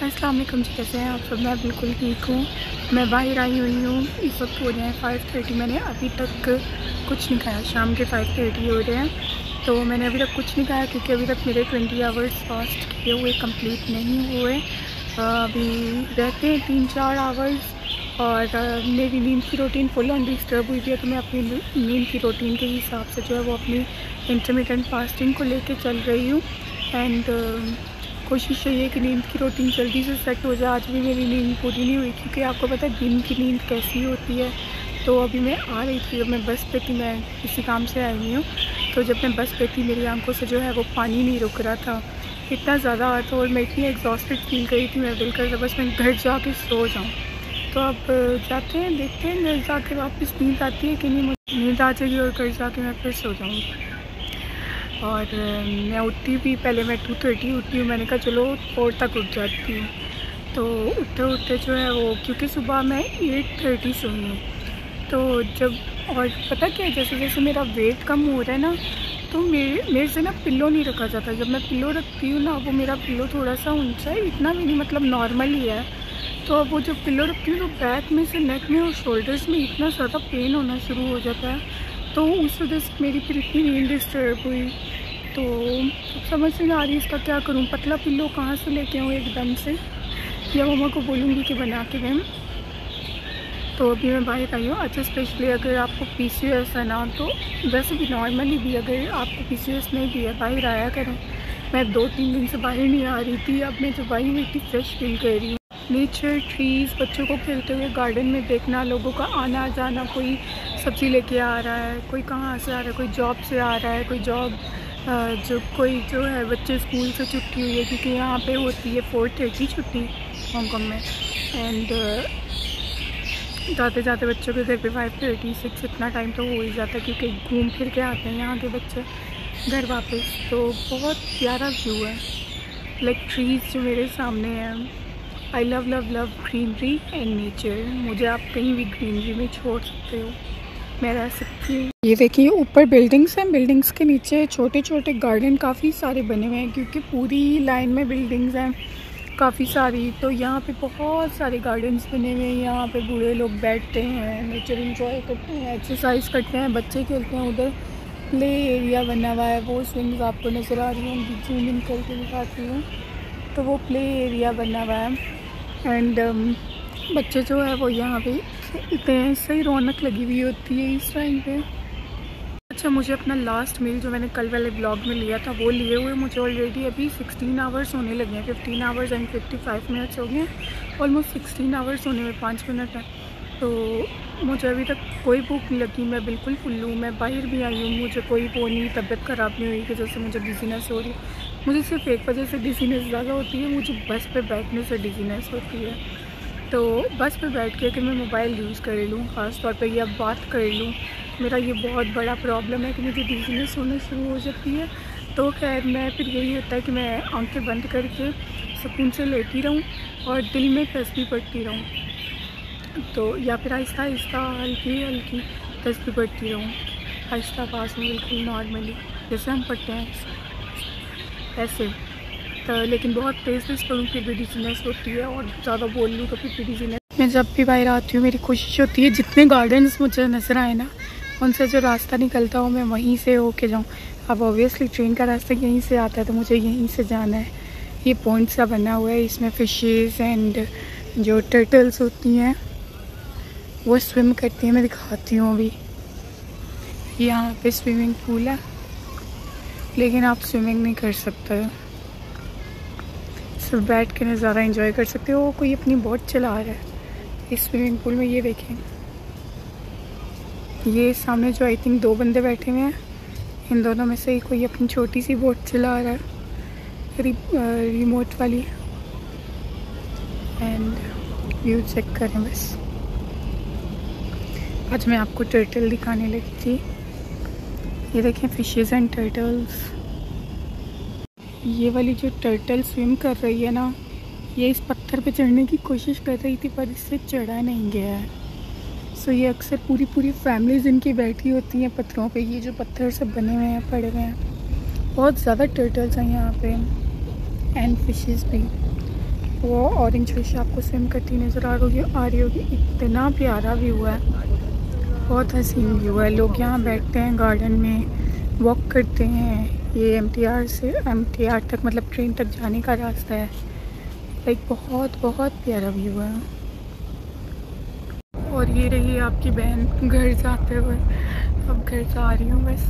अस्सलाम वालेकुम जी, कैसे हैं आप सब। मैं बिल्कुल ठीक हूँ। मैं बाहर आई हुई हूँ। इस वक्त हो रहे हैं 5:30। मैंने अभी तक कुछ नहीं खाया। शाम के 5:30 हो रहे हैं, तो मैंने अभी तक कुछ नहीं खाया क्योंकि अभी तक मेरे 20 आवर्स फास्ट किए हुए कंप्लीट नहीं हुए। अभी रहते हैं 3-4 आवर्स और मेरी नींद की रूटीन फुल ऑन डिस्टर्ब हुई थी, तो मैं अपनी नींद की रूटीन के हिसाब से जो है वो अपनी इंटरमिटेंट फास्टिंग को लेके चल रही हूँ। एंड कोशिश यही है कि नींद की रूटीन जल्दी से सेट हो जाए। आज भी मेरी नींद पूरी नहीं हुई क्योंकि आपको पता है दिन की नींद कैसी होती है। तो अभी मैं आ रही थी, जब मैं बस पे थी, मैं किसी काम से आई हुई हूँ, तो जब मैं बस पे थी मेरी आंखों से जो है वो पानी नहीं रुक रहा था, इतना ज़्यादा था और मैं इतनी एग्जॉस्टेड फील करी थी। मैं दिल कर रहा बस मैं घर जाके सो जाऊँ। तो अब जाते हैं, देखते हैं घर जाके वापस नींद आती है कि नहीं। मुझे नींद आ जाएगी और घर जाके मैं फिर सो जाऊँगी। और मैं उठती भी, पहले मैं 2:30 उठी हूँ। मैंने कहा चलो 4 तक उठ जाती हूँ। तो उठते उठते जो है वो, क्योंकि सुबह मैं 8:30 सोई हूँ, तो जब, और पता क्या है, जैसे जैसे मेरा वेट कम हो रहा है ना, तो मेरे से ना पिल्लो नहीं रखा जाता। जब मैं पिल्लो रखती हूँ ना, वो मेरा पिल्लो थोड़ा सा ऊंचा है, इतना भी नहीं, मतलब नॉर्मल ही है। तो अब वो जब पिल्लो रखती हूँ तो बैक में से, नेक में और शोल्डर्स में इतना ज़्यादा पेन होना शुरू हो जाता है। तो उस वजह से मेरी फिर इतनी नींद डिस्टर्ब हुई। तो समझ नहीं आ रही इसका क्या करूँ। पतला पिल्लो कहाँ से लेके आऊँ एकदम से, या मम्मा को बोलूँगी कि बना के दें। तो अभी मैं बाहर आई हूँ। अच्छा, स्पेशली अगर आपको PCOS है ना, तो वैसे भी नॉर्मली भी अगर आपको PCOS नहीं भी है, बाहर आया करें। मैं 2-3 दिन से बाहर नहीं आ रही थी, अब मैं जब आई हूँ इतनी फ्रेश फील कर रही हूँ। नेचर, ट्रीज़, बच्चों को खेलते हुए गार्डन में देखना, लोगों का आना जाना, कोई सब्ज़ी लेके आ रहा है, कोई कहाँ से आ रहा है, कोई जॉब से आ रहा है, कोई जॉब कोई जो है बच्चे स्कूल से छुट्टी हुई है, क्योंकि यहाँ पे होती है 4:30 छुट्टी हांगकॉन्ग में। एंड जाते जाते बच्चों के घर पे 5:30-6 इतना टाइम तो हो ही जाता है, क्योंकि घूम फिर के आते हैं यहाँ के बच्चे घर वापस। तो बहुत प्यारा व्यू है, लाइक ट्रीज़ जो मेरे सामने है। I love love love greenery and nature. मुझे आप कहीं भी ग्रीनरी में छोड़ सकते हो, मैं रह सकती हूँ। ये देखिए ऊपर बिल्डिंग्स हैं, बिल्डिंग्स के नीचे छोटे छोटे गार्डन काफ़ी सारे बने हुए हैं, क्योंकि पूरी लाइन में बिल्डिंग्स हैं काफ़ी सारी। तो यहाँ पे बहुत सारे गार्डन्स बने हुए हैं। यहाँ पे बूढ़े लोग बैठते हैं, नेचर एंजॉय करते हैं, एक्सरसाइज करते हैं, बच्चे खेलते हैं। उधर प्ले एरिया बना हुआ है, वो स्विंग्स आपको नज़र आ रही होंगी, जूम इन करके दिखाती हूँ। तो वो प्ले एरिया बना हुआ है। एंड बच्चे जो है वो यहाँ पे खेलते हैं। सही रौनक लगी हुई होती है इस टाइम पे। अच्छा, मुझे अपना लास्ट मील जो मैंने कल वाले ब्लॉग में लिया था वो लिए हुए मुझे ऑलरेडी अभी 16 आवर्स होने लगे हैं। 15 आवर्स एंड 55 मिनट्स हो गए हैं। ऑलमोस्ट 16 आवर्स होने में 5 मिनट है। तो मुझे अभी तक कोई भूख नहीं लगी, मैं बिल्कुल फुल हूँ। मैं बाहर भी आई हूँ, मुझे कोई वो नहीं, तबीयत ख़राब नहीं हुई कि जैसे मुझे डिजीनेस हो रही है। मुझे सिर्फ एक वजह से डिजीनेस ज़्यादा होती है, मुझे बस पे बैठने से डिजीनेस होती है। तो बस पे बैठ के अगर मैं मोबाइल यूज़ कर लूँ, ख़ास तौर पे, या बात कर लूँ, मेरा ये बहुत बड़ा प्रॉब्लम है कि मुझे डिजीनेस होना शुरू हो जाती है। तो खैर मैं फिर यही होता है कि मैं आंखें बंद करके सुकून से लेटी रहूँ और दिल में तस्बीह पढ़ती रहूँ। तो या फिर आहिस्ता आहिस्ता हल्की हल्की तस्बीह पढ़ती रहूँ, आहिस्ता पास में, बिल्कुल नॉर्मली जैसे हम पढ़ते हैं ऐसे। तो लेकिन बहुत तेज़ पढ़ूँ फिर भी डिजीनेस होती है, और ज़्यादा बोल लूँ तो फिर भी डिजीनेस। मैं जब भी बाहर आती हूँ मेरी कोशिश होती है जितने गार्डन्स मुझे नज़र आए ना, उनसे जो रास्ता निकलता हो मैं वहीं से होके जाऊँ। अब ऑब्वियसली ट्रेन का रास्ता यहीं से आता है, तो मुझे यहीं से जाना है। ये पॉइंट सा बना हुआ है, इसमें फ़िशेज़ एंड जो टर्टल्स होती हैं वो स्विम करती हैं। मैं दिखाती हूँ अभी। यहाँ पे स्विमिंग पूल है, लेकिन आप स्विमिंग नहीं कर सकते, सिर्फ बैठ के नज़ारा एंजॉय कर सकते हो। कोई अपनी बोट चला रहा है इस स्विमिंग पूल में, ये देखें। ये सामने जो आई थिंक 2 बंदे बैठे हुए हैं, इन दोनों में से कोई अपनी छोटी सी बोट चला रहा है, रिमोट वाली। एंड व्यू चेक करें बस। आज मैं आपको टर्टल दिखाने लगी थी। ये देखें, फिशेस एंड टर्टल्स। ये वाली जो टर्टल स्विम कर रही है ना, ये इस पत्थर पे चढ़ने की कोशिश कर रही थी पर इससे चढ़ा नहीं गया है। सो ये अक्सर पूरी फैमिलीज इनकी बैठी होती हैं पत्थरों पे। ये जो पत्थर सब बने हुए हैं, पड़े हुए हैं, बहुत ज़्यादा टर्टल्स हैं यहाँ पे एंड फिशेस भी। वो ऑरेंज फिश आपको स्विम करती नज़र आ रही होगी। इतना प्यारा व्यू है, बहुत हसीन व्यू है। लोग यहाँ बैठते हैं गार्डन में, वॉक करते हैं। ये एमटीआर तक मतलब ट्रेन तक जाने का रास्ता है। लाइक बहुत बहुत प्यारा व्यू है। और ये रही आपकी बहन घर जाते हुए। अब घर जा रही हूँ बस।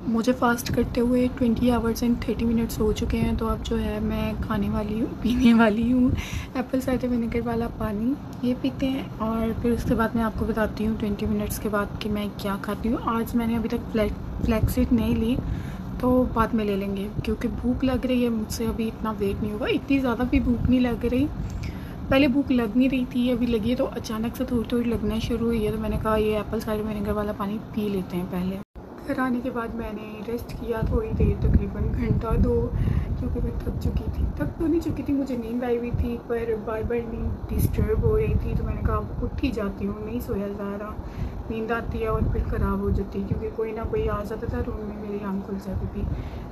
मुझे फास्ट करते हुए 20 आवर्स एंड 30 मिनट्स हो चुके हैं। तो अब जो है मैं खाने वाली हूँ, पीने वाली हूँ एप्पल साइडर विनेगर वाला पानी। ये पीते हैं और फिर उसके बाद मैं आपको बताती हूँ 20 मिनट्स के बाद कि मैं क्या खाती हूँ। आज मैंने अभी तक फ्लैक्सीड नहीं ली, तो बाद में ले लेंगे क्योंकि भूख लग रही है मुझसे। अभी इतना वेट नहीं होगा, इतनी ज़्यादा भी भूख नहीं लग रही। पहले भूख लग नहीं रही थी, अभी लगी है तो अचानक से थोड़ी थोड़ी लगना शुरू हुई है। तो मैंने कहा ये एप्पल साइडर विनेगर वाला पानी पी लेते हैं पहले। घर आने के बाद मैंने रेस्ट किया थोड़ी देर, तकरीबन घंटा 2, क्योंकि मैं थक चुकी थी। थक तो नहीं चुकी थी, मुझे नींद आई हुई थी, पर बार बार नींद डिस्टर्ब हो रही थी। तो मैंने कहा उठ ही जाती हूँ, नहीं सोया जा रहा, नींद आती है और फिर ख़राब हो जाती है, क्योंकि कोई ना कोई आ जाता था रूम में, मेरी आँख खुल जाती थी।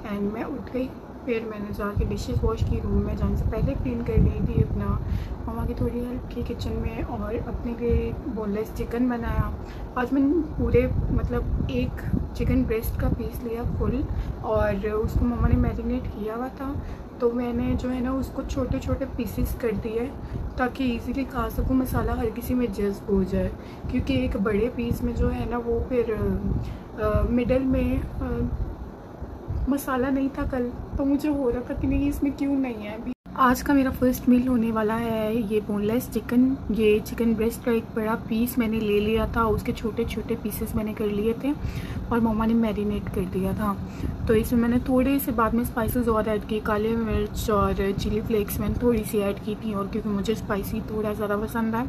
एंड मैं उठ गई। फिर मैंने जाके डिशेस वॉश की, रूम में जाने से पहले क्लीन कर ली थी। अपना मम्मा की थोड़ी हेल्प की किचन में, और अपने लिए बोनलेस चिकन बनाया। आज मैंने पूरे मतलब एक चिकन ब्रेस्ट का पीस लिया फुल, और उसको मम्मा ने मैरिनेट किया हुआ था। तो मैंने जो है ना उसको छोटे छोटे पीसेस कर दिए ताकि इजीली खा सकूँ, मसाला हर किसी में जज्ब हो जाए। क्योंकि एक बड़े पीस में जो है ना वो फिर मिडल में मसाला नहीं था कल, तो मुझे हो रहा था कि नहीं इसमें क्यों नहीं है अभी। आज का मेरा फर्स्ट मील होने वाला है ये बोनलेस चिकन। ये चिकन ब्रेस्ट का एक बड़ा पीस मैंने ले लिया था, उसके छोटे छोटे पीसेस मैंने कर लिए थे और मम्मा ने मैरिनेट कर दिया था। तो इसमें मैंने थोड़े से बाद में स्पाइसेस और ऐड किए, काले मिर्च और चिली फ्लेक्स मैंने थोड़ी सी ऐड की थी, और क्योंकि मुझे स्पाइसी थोड़ा ज़्यादा पसंद है।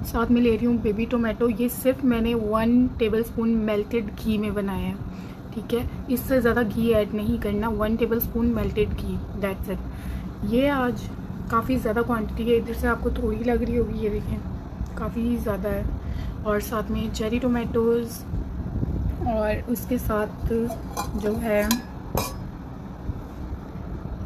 साथ में ले रही हूँ बेबी टोमेटो। ये सिर्फ मैंने 1 टेबलस्पून मेल्टेड घी में बनाया है, ठीक है, इससे ज़्यादा घी ऐड नहीं करना। 1 tablespoon melted ghee, that's it. ये आज काफ़ी ज़्यादा क्वांटिटी है, इधर से आपको थोड़ी लग रही होगी, ये देखें काफ़ी ज़्यादा है। और साथ में चेरी टोमेटोज़, और उसके साथ जो है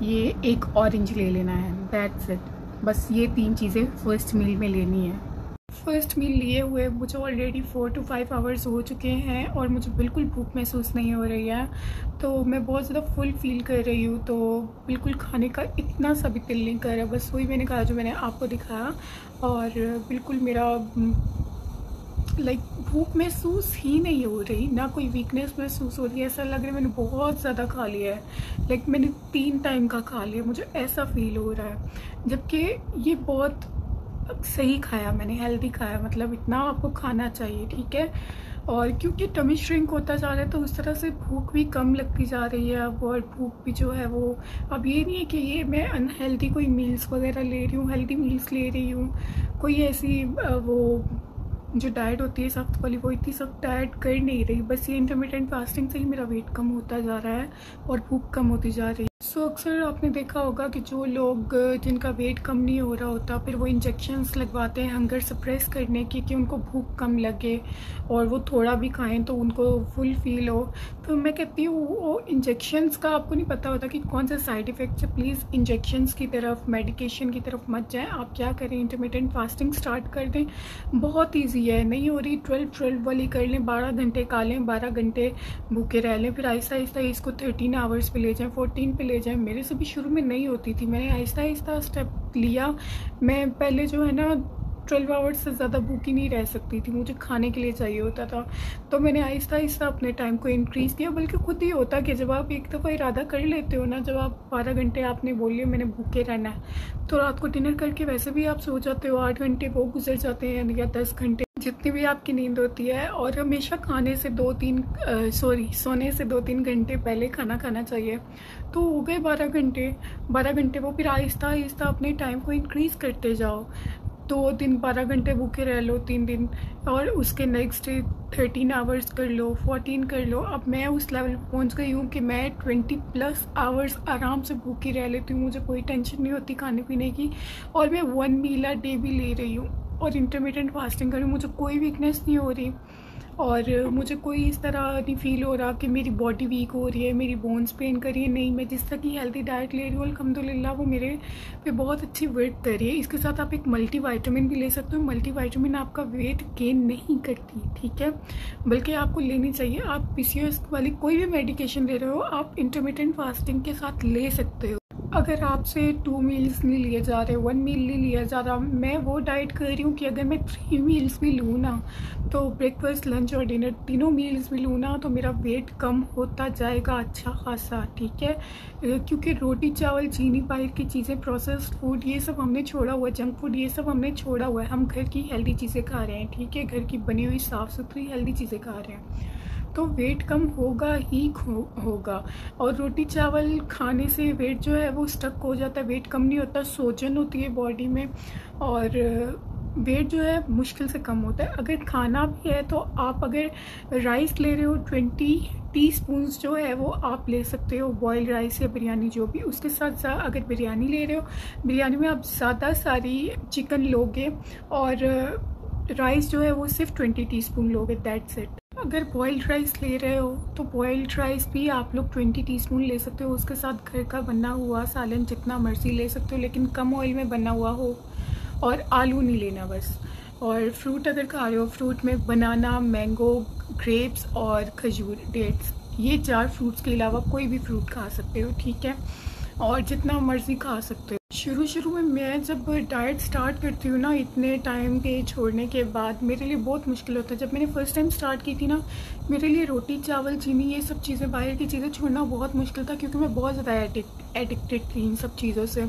ये एक ऑरेंज ले लेना है, दैट्स इट। बस ये 3 चीज़ें फर्स्ट मील में लेनी है। फर्स्ट मील लिए हुए मुझे ऑलरेडी 4 to 5 आवर्स हो चुके हैं और मुझे बिल्कुल भूख महसूस नहीं हो रही है। तो मैं बहुत ज़्यादा फुल फील कर रही हूँ, तो बिल्कुल खाने का इतना सा भी दिल नहीं कर रहा। बस वही मैंने कहा जो मैंने आपको दिखाया, और बिल्कुल मेरा लाइक भूख महसूस ही नहीं हो रही, ना कोई वीकनेस महसूस हो रही है। ऐसा लग रहा है मैंने बहुत ज़्यादा खा लिया है, लाइक मैंने 3 टाइम का खा लिया, मुझे ऐसा फील हो रहा है। जबकि ये बहुत सही खाया मैंने, हेल्दी खाया, मतलब इतना आपको खाना चाहिए, ठीक है। और क्योंकि टमी श्रिंक होता जा रहा है तो उस तरह से भूख भी कम लगती जा रही है अब, और भूख भी जो है वो अब ये नहीं है कि ये मैं अनहेल्दी कोई मील्स वगैरह ले रही हूँ, हेल्दी मील्स ले रही हूँ। कोई ऐसी वो जो डाइट होती है सख्त वाली, वो इतनी सख्त डाइट कर नहीं रही। बस ये इंटरमिटेंट फास्टिंग से ही मेरा वेट कम होता जा रहा है और भूख कम होती जा रही है। सो अक्सर आपने देखा होगा कि जो लोग जिनका वेट कम नहीं हो रहा होता, फिर वो इंजेक्शंस लगवाते हैं हंगर सप्रेस करने की, कि उनको भूख कम लगे और वो थोड़ा भी खाएं तो उनको फुल फील हो। तो मैं कहती हूँ वो इंजेक्शंस का आपको नहीं पता होता कि कौन सा साइड इफ़ेक्ट्स है। प्लीज़ इंजेक्शंस की तरफ, मेडिकेशन की तरफ मत जाएँ। आप क्या करें, इंटरमिटेंट फास्टिंग स्टार्ट कर दें, बहुत ईजी है। नहीं हो रही 12-12 वाली कर लें, 12 घंटे खा लें, 12 घंटे भूखे रह लें, फिर आहिस्ता आहिस्ता इसको 13 आवर्स पे ले जाएं, 14 पे ले जाएं। मेरे से भी शुरू में नहीं होती थी, मैंने आहिस्ता आहिस्ता स्टेप लिया। मैं पहले जो है ना 12 आवर्स से ज़्यादा भूखी नहीं रह सकती थी, मुझे खाने के लिए चाहिए होता था। तो मैंने आहिस्ता आहिस्ता अपने टाइम को इंक्रीज़ किया। बल्कि खुद ही होता कि जब आप एक दफ़ा इरादा कर लेते हो ना, जब आप 12 घंटे आपने बोल लिया मैंने भूखे रहना है, तो रात को डिनर करके वैसे भी आप सो जाते हो, 8 घंटे वो गुजर जाते हैं या 10 घंटे, जितनी भी आपकी नींद होती है। और हमेशा खाने से सोने से 2-3 घंटे पहले खाना खाना चाहिए। तो हो गए 12 घंटे, 12 घंटे वो फिर आहिस्ता आहिस्ता अपने टाइम को इंक्रीज़ करते जाओ। 2 दिन 12 घंटे भूखे रह लो, 3 दिन, और उसके नेक्स्ट डे 13 आवर्स कर लो, 14 कर लो। अब मैं उस लेवल पर पहुंच गई हूँ कि मैं 20+ आवर्स आराम से भूखी रह लेती हूँ, मुझे कोई टेंशन नहीं होती खाने पीने की। और मैं 1 मील अ डे भी ले रही हूँ और इंटरमिटेंट फास्टिंग कर रही हूँ, मुझे कोई वीकनेस नहीं हो रही। और मुझे कोई इस तरह नहीं फील हो रहा कि मेरी बॉडी वीक हो रही है, मेरी बोन्स पेन कर रही है। नहीं, मैं जिस तरह की हेल्दी डाइट ले रही हूँ अल्हम्दुलिल्लाह वो मेरे पे बहुत अच्छी वर्क कर रही है। इसके साथ आप एक मल्टीविटामिन भी ले सकते हो। मल्टीविटामिन आपका वेट गेन नहीं करती, ठीक है, बल्कि आपको लेनी चाहिए। आप पीसीओएस वाली कोई भी मेडिकेशन ले रहे हो आप इंटरमिटेंट फास्टिंग के साथ ले सकते हो। अगर आपसे 2 मील्स नहीं लिए जा रहे, 1 मील नहीं लिया जा रहा, मैं वो डाइट कर रही हूँ कि अगर मैं 3 मील्स भी लूँ ना, तो ब्रेकफास्ट लंच और डिनर तीनों मील्स भी लूँ ना, तो मेरा वेट कम होता जाएगा अच्छा खासा, ठीक है। क्योंकि रोटी चावल चीनी बाहर की चीज़ें प्रोसेस्ड फूड ये सब हमने छोड़ा हुआ है, जंक फूड ये सब हमने छोड़ा हुआ है। हम घर की हेल्दी चीज़ें खा रहे हैं, ठीक है, घर की बनी हुई साफ़ सुथरी हेल्दी चीज़ें खा रहे हैं, तो वेट कम होगा ही होगा। और रोटी चावल खाने से वेट जो है वो स्टक हो जाता है, वेट कम नहीं होता, सोजन होती है बॉडी में और वेट जो है मुश्किल से कम होता है। अगर खाना भी है तो आप अगर राइस ले रहे हो 20 टीस्पून्स जो है वो आप ले सकते हो, बॉइल्ड राइस या बिरयानी जो भी। उसके साथ साथ अगर बिरयानी ले रहे हो, बिरयानी में आप ज़्यादा सारी चिकन लोगे और राइस जो है वो सिर्फ 20 टीस्पून लोगे, दैट्स इट। अगर बॉइल्ड राइस ले रहे हो तो बॉइल्ड राइस भी आप लोग 20 टीस्पून ले सकते हो। उसके साथ घर का बना हुआ सालन जितना मर्जी ले सकते हो, लेकिन कम ऑयल में बना हुआ हो, और आलू नहीं लेना बस। और फ्रूट अगर खा रहे हो, फ्रूट में बनाना, मैंगो, ग्रेप्स और खजूर, डेट्स, ये 4 फ्रूट्स के अलावा कोई भी फ्रूट खा सकते हो, ठीक है, और जितना मर्जी खा सकते हो। शुरू में मैं जब डाइट स्टार्ट करती हूँ ना, इतने टाइम के छोड़ने के बाद मेरे लिए बहुत मुश्किल होता है। जब मैंने फ़र्स्ट टाइम स्टार्ट की थी ना, मेरे लिए रोटी चावल चीनी ये सब चीज़ें, बाहर की चीज़ें छोड़ना बहुत मुश्किल था, क्योंकि मैं बहुत ज़्यादा एडिक्टेड थी इन सब चीज़ों से।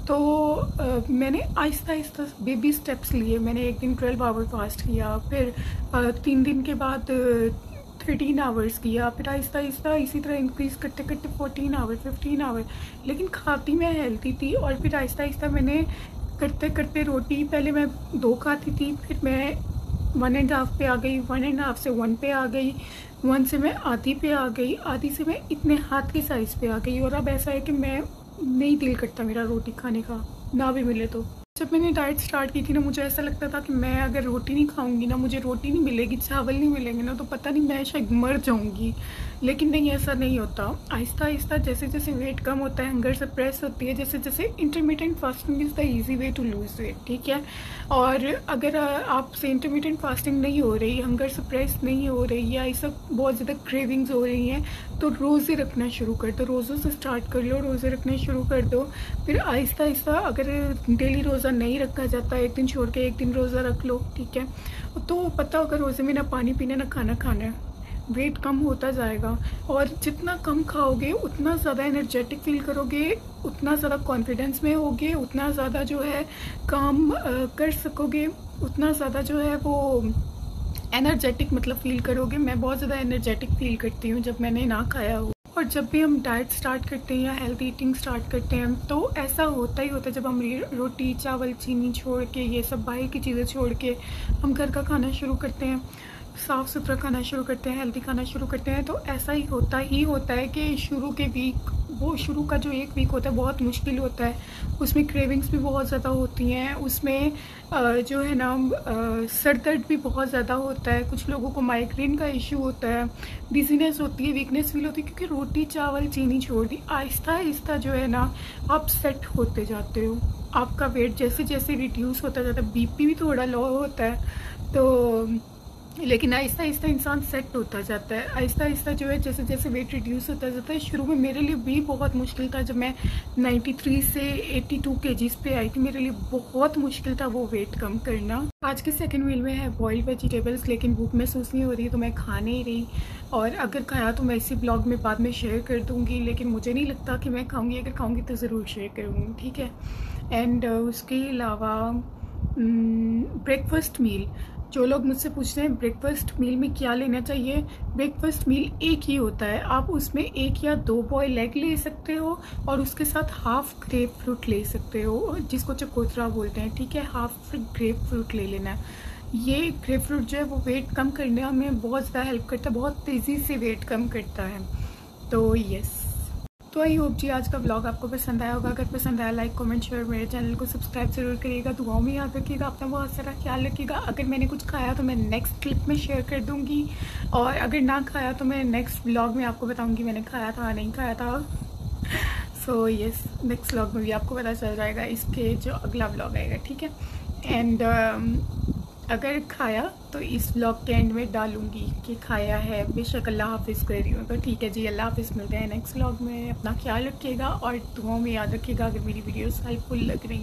तो मैंने आहिस्ता आहिस्ता बेबी स्टेप्स लिए। मैंने एक दिन 12 आवर फास्ट किया, फिर 3 दिन के बाद 13 आवर्स किया, फिर आहिस्ता आहिस्ता इसी तरह इंक्रीज़ करते करते 14 आवर, 15 आवर, लेकिन खाती मैं हेल्थी थी। और फिर आहिस्ता आहिस्ता मैंने करते करते रोटी पहले मैं 2 खाती थी, फिर मैं 1.5 पे आ गई, 1.5 से 1 पे आ गई, 1 से मैं आधी पे आ गई, आधी से मैं इतने हाथ के साइज़ पे आ गई। और अब ऐसा है कि मैं नहीं दिल करता मेरा रोटी खाने का, ना भी मिले तो। जब मैंने डाइट स्टार्ट की थी ना, मुझे ऐसा लगता था कि मैं अगर रोटी नहीं खाऊंगी ना, मुझे रोटी नहीं मिलेगी, चावल नहीं मिलेंगे ना, तो पता नहीं मैं शायद मर जाऊंगी। लेकिन नहीं, ऐसा नहीं होता। आहिस्ता आहिस्ता जैसे जैसे वेट कम होता है, हंगर सप्रेस होती है, जैसे जैसे intermediate fasting is the easy way to lose weight, ठीक है। और अगर आपसे इंटरमीडिएट फास्टिंग नहीं हो रही, हंगर सप्रेस नहीं हो रही, या ये सब बहुत ज़्यादा क्रेविंग्स हो रही हैं, तो रोज़े रखना शुरू कर दो, रोज़ों से स्टार्ट कर लो, रोज़े रखना शुरू कर दो। फिर आहिस्ता आहिस्ता अगर डेली रोज़ा नहीं रखा जाता, एक दिन छोड़ के एक दिन रोज़ा रख लो, ठीक है, तो पता होगा रोज़े में ना पानी पीना ना खाना खाना है, वेट कम होता जाएगा। और जितना कम खाओगे उतना ज़्यादा एनर्जेटिक फील करोगे, उतना ज़्यादा कॉन्फिडेंस में होगे, उतना ज़्यादा जो है काम कर सकोगे, उतना ज़्यादा जो है वो एनर्जेटिक मतलब फील करोगे। मैं बहुत ज़्यादा एनर्जेटिक फील करती हूँ जब मैंने ना खाया हो। और जब भी हम डाइट स्टार्ट करते हैं या हेल्दी ईटिंग स्टार्ट करते हैं, तो ऐसा होता ही होता है। जब हम रोटी चावल चीनी छोड़ के, ये सब बाहर की चीज़ें छोड़ के हम घर का खाना शुरू करते हैं, साफ़ सुथरा खाना शुरू करते हैं, हेल्दी खाना शुरू करते हैं, तो ऐसा ही होता है कि शुरू के वीक, वो शुरू का जो 1 वीक होता है बहुत मुश्किल होता है। उसमें क्रेविंग्स भी बहुत ज़्यादा होती हैं, उसमें जो है ना सर दर्द भी बहुत ज़्यादा होता है, कुछ लोगों को माइग्रेन का इशू होता है, डिजीनेस होती है, वीकनेस फील होती है, क्योंकि रोटी चावल चीनी छोड़ दी। आहिस्ता आहिस्ता जो है ना आप सेट होते जाते हो, आपका वेट जैसे जैसे रिड्यूस होता जाता है, बीपी भी थोड़ा लो होता है, तो लेकिन आहिस्ता आहिस्ता इंसान सेट होता जाता है। आहिस्ता आहिस्ता जो है जैसे जैसे वेट रिड्यूस होता जाता है। शुरू में मेरे लिए भी बहुत मुश्किल था, जब मैं 93 से 82 केजीज़ पे आई थी, मेरे लिए बहुत मुश्किल था वो वेट कम करना। आज के सेकंड मील में है बॉइल्ड वेजिटेबल्स, लेकिन भूख महसूस नहीं हो रही तो मैं खा नहीं रही, और अगर खाया तो मैं इसी ब्लॉग में बाद में शेयर कर दूँगी, लेकिन मुझे नहीं लगता कि मैं खाऊँगी, अगर खाऊँगी तो ज़रूर शेयर करूँगी, ठीक है। एंड उसके अलावा ब्रेकफास्ट मील, जो लोग मुझसे पूछते हैं ब्रेकफास्ट मील में क्या लेना चाहिए, ब्रेकफास्ट मील एक ही होता है। आप उसमें 1 या 2 बॉयल एग ले सकते हो, और उसके साथ हाफ ग्रेप फ्रूट ले सकते हो, जिसको चकोतरा बोलते हैं, ठीक है। हाफ ग्रेप फ्रूट ले लेना है। ये ग्रेप फ्रूट जो है वो वेट कम करने में बहुत ज़्यादा हेल्प करता है, बहुत तेज़ी से वेट कम करता है। तो यस, तो आई होप जी आज का ब्लॉग आपको पसंद आया होगा। अगर पसंद आया लाइक कमेंट शेयर, मेरे चैनल को सब्सक्राइब जरूर करिएगा। दुआओं में याद रखिएगा, अपना बहुत सारा ख्याल रखिएगा। अगर मैंने कुछ खाया तो मैं नेक्स्ट क्लिप में शेयर कर दूँगी, और अगर ना खाया तो मैं नेक्स्ट ब्लॉग में आपको बताऊँगी मैंने खाया था नहीं खाया था। सो यस, नेक्स्ट ब्लॉग में भी आपको पता चल जाएगा, इसके जो अगला ब्लॉग आएगा, ठीक है। एंड अगर खाया तो इस ब्लॉग के एंड में डालूंगी कि खाया है, बेशक अल्लाह हाफिज़ कर रही हूँ। तो ठीक है जी, अल्लाह हाफिज़, मिलते हैं नेक्स्ट ब्लॉग में। अपना ख्याल रखिएगा और दुआओं में याद रखिएगा। अगर मेरी वीडियोस हेल्पफुल लग रही हैं